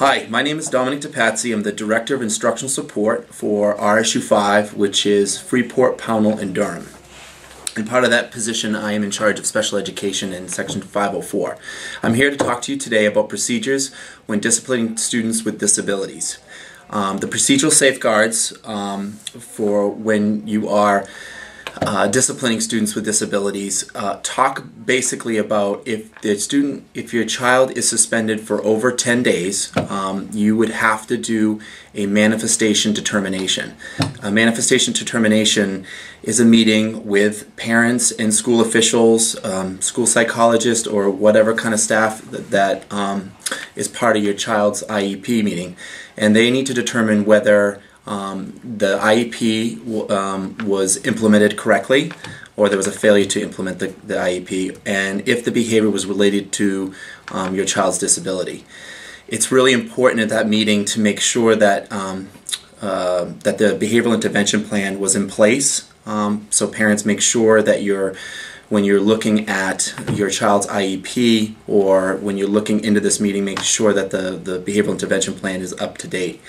Hi, my name is Dominic DePazzi. I'm the Director of Instructional Support for RSU 5, which is Freeport, Pownell, and Durham. And part of that position, I am in charge of special education in Section 504. I'm here to talk to you today about procedures when disciplining students with disabilities. The procedural safeguards for when you are disciplining students with disabilities talk basically about if your child is suspended for over 10 days, you would have to do a manifestation determination. A manifestation determination is a meeting with parents and school officials, school psychologists, or whatever kind of staff that is part of your child's IEP meeting, and they need to determine whether the IEP was implemented correctly, or there was a failure to implement the IEP, and if the behavior was related to your child's disability. It's really important at that meeting to make sure that that the behavioral intervention plan was in place. So parents, make sure that when you're looking at your child's IEP, or when you're looking into this meeting, make sure that the behavioral intervention plan is up to date.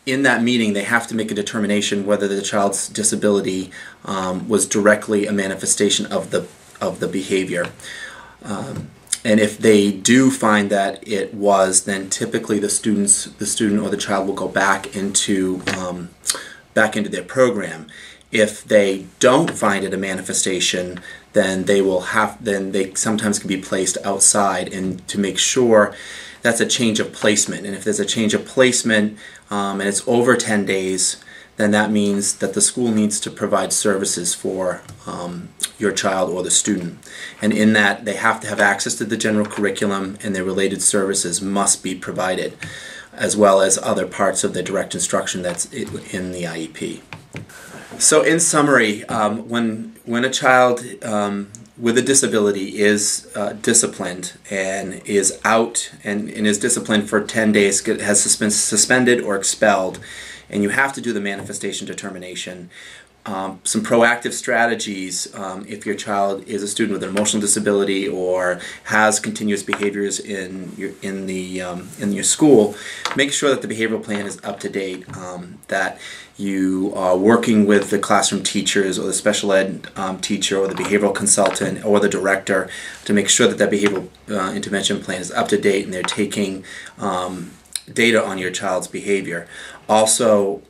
In that meeting, they have to make a determination whether the child's disability was directly a manifestation of the behavior. And if they do find that it was, then typically the student or the child will go back into their program. If they don't find it a manifestation, then they sometimes can be placed outside, and to make sure that's a change of placement. And if there's a change of placement and it's over 10 days, then that means that the school needs to provide services for your child or the student. And in that, they have to have access to the general curriculum, and their related services must be provided, as well as other parts of the direct instruction that's in the IEP. So in summary, when a child with a disability is disciplined and is out and is disciplined for 10 days, has suspended or expelled, and you have to do the manifestation determination, some proactive strategies if your child is a student with an emotional disability or has continuous behaviors in your school, make sure that the behavioral plan is up to date, that you are working with the classroom teachers or the special ed teacher or the behavioral consultant or the director to make sure that behavioral intervention plan is up to date and they're taking data on your child's behavior. Also,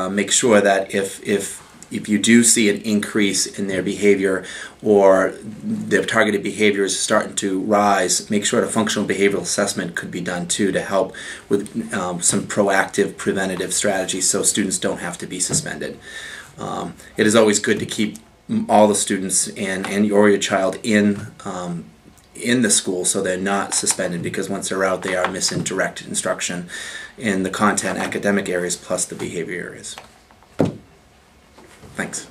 make sure that if you do see an increase in their behavior or their targeted behavior is starting to rise, make sure a functional behavioral assessment could be done too, to help with some proactive preventative strategies so students don't have to be suspended. It is always good to keep all the students or your child in the school so they're not suspended, because once they're out, they are missing direct instruction in the content academic areas plus the behavior areas. Thanks.